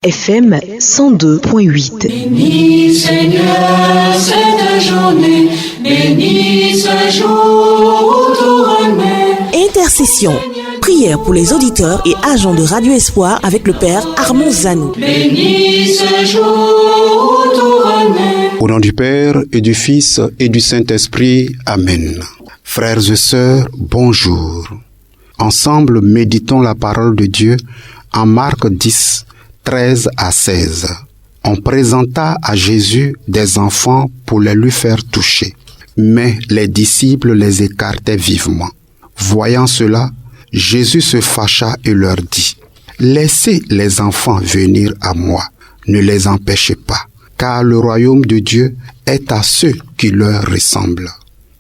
FM 102.8. Bénis Seigneur cette journée, bénis ce jour tourné. Intercession, prière pour les auditeurs et agents de Radio Espoir avec le Père Armand Zanou. Bénis ce jour tourné. Au nom du Père et du Fils et du Saint-Esprit, Amen. Frères et sœurs, bonjour. Ensemble, méditons la parole de Dieu en Marc 10, 13 à 16. On présenta à Jésus des enfants pour les lui faire toucher, mais les disciples les écartaient vivement. Voyant cela, Jésus se fâcha et leur dit : « Laissez les enfants venir à moi, ne les empêchez pas, car le royaume de Dieu est à ceux qui leur ressemblent.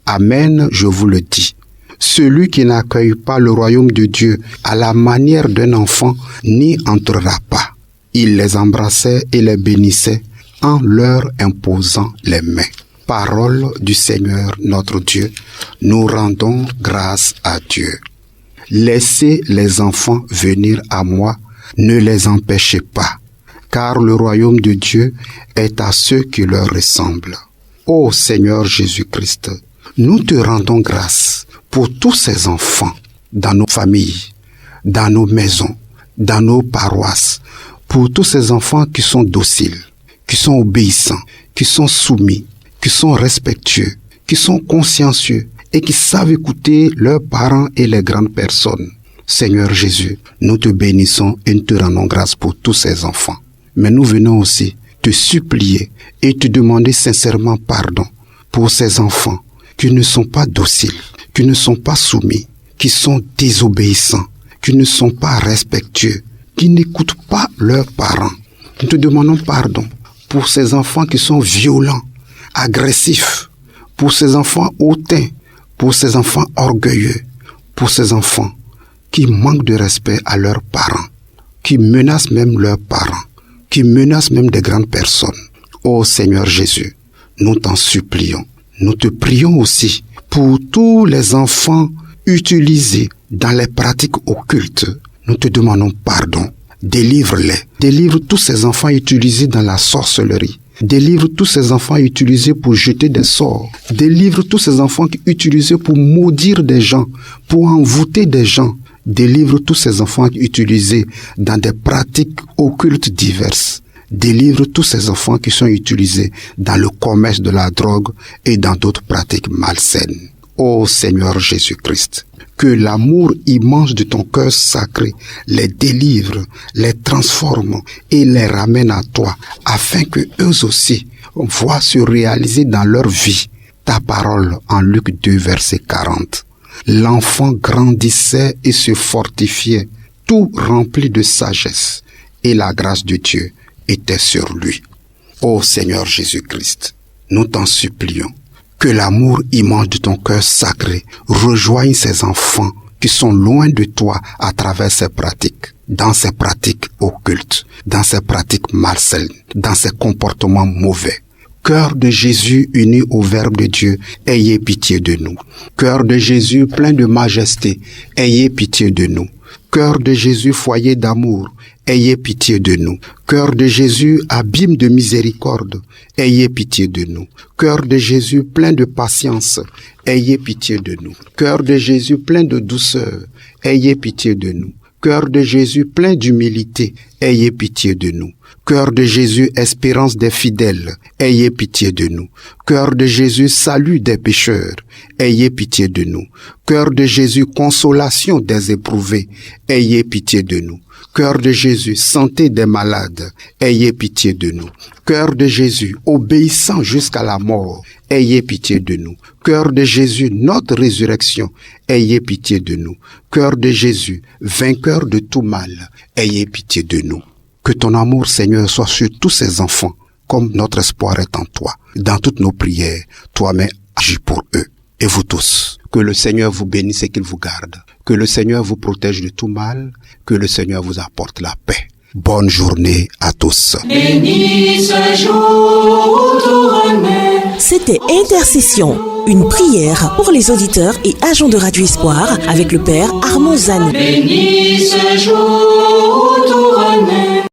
Amen, je vous le dis. Celui qui n'accueille pas le royaume de Dieu à la manière d'un enfant n'y entrera pas. » Il les embrassait et les bénissait en leur imposant les mains. Parole du Seigneur notre Dieu, nous rendons grâce à Dieu. Laissez les enfants venir à moi, ne les empêchez pas, car le royaume de Dieu est à ceux qui leur ressemblent. Ô Seigneur Jésus-Christ, nous te rendons grâce pour tous ces enfants dans nos familles, dans nos maisons, dans nos paroisses, pour tous ces enfants qui sont dociles, qui sont obéissants, qui sont soumis, qui sont respectueux, qui sont consciencieux et qui savent écouter leurs parents et les grandes personnes. Seigneur Jésus, nous te bénissons et nous te rendons grâce pour tous ces enfants. Mais nous venons aussi te supplier et te demander sincèrement pardon pour ces enfants qui ne sont pas dociles, qui ne sont pas soumis, qui sont désobéissants, qui ne sont pas respectueux, qui n'écoutent pas leurs parents. Nous te demandons pardon pour ces enfants qui sont violents, agressifs, pour ces enfants hautains, pour ces enfants orgueilleux, pour ces enfants qui manquent de respect à leurs parents, qui menacent même leurs parents, qui menacent même des grandes personnes. Ô Seigneur Jésus, nous t'en supplions. Nous te prions aussi pour tous les enfants utilisés dans les pratiques occultes. Nous te demandons pardon. Délivre-les. Délivre tous ces enfants utilisés dans la sorcellerie. Délivre tous ces enfants utilisés pour jeter des sorts. Délivre tous ces enfants utilisés pour maudire des gens, pour envoûter des gens. Délivre tous ces enfants utilisés dans des pratiques occultes diverses. Délivre tous ces enfants qui sont utilisés dans le commerce de la drogue et dans d'autres pratiques malsaines. Ô Seigneur Jésus-Christ, que l'amour immense de ton cœur sacré les délivre, les transforme et les ramène à toi, afin que eux aussi voient se réaliser dans leur vie ta parole en Luc 2, verset 40. L'enfant grandissait et se fortifiait, tout rempli de sagesse, et la grâce de Dieu était sur lui. Ô Seigneur Jésus-Christ, nous t'en supplions. Que l'amour immense de ton cœur sacré rejoigne ces enfants qui sont loin de toi à travers ces pratiques, dans ces pratiques occultes, dans ces pratiques malsaines, dans ces comportements mauvais. Cœur de Jésus uni au Verbe de Dieu, ayez pitié de nous. Cœur de Jésus plein de majesté, ayez pitié de nous. Cœur de Jésus foyer d'amour, ayez pitié de nous. Cœur de Jésus abîme de miséricorde, ayez pitié de nous. Cœur de Jésus plein de patience, ayez pitié de nous. Cœur de Jésus plein de douceur, ayez pitié de nous. Cœur de Jésus plein d'humilité, ayez pitié de nous. Cœur de Jésus espérance des fidèles, ayez pitié de nous. Cœur de Jésus salut des pécheurs, ayez pitié de nous. Cœur de Jésus consolation des éprouvés, ayez pitié de nous. Cœur de Jésus santé des malades, ayez pitié de nous. Cœur de Jésus obéissant jusqu'à la mort, ayez pitié de nous. Cœur de Jésus notre résurrection, ayez pitié de nous. Cœur de Jésus vainqueur de tout mal, ayez pitié de nous. Que ton amour, Seigneur, soit sur tous ces enfants, comme notre espoir est en toi. Dans toutes nos prières, toi-même agis pour eux. Et vous tous, que le Seigneur vous bénisse et qu'il vous garde. Que le Seigneur vous protège de tout mal. Que le Seigneur vous apporte la paix. Bonne journée à tous. Bénis ce jour tourné. C'était Intercession, une prière pour les auditeurs et agents de Radio Espoir avec le Père Armand Zanou. Bénis ce jour tourné.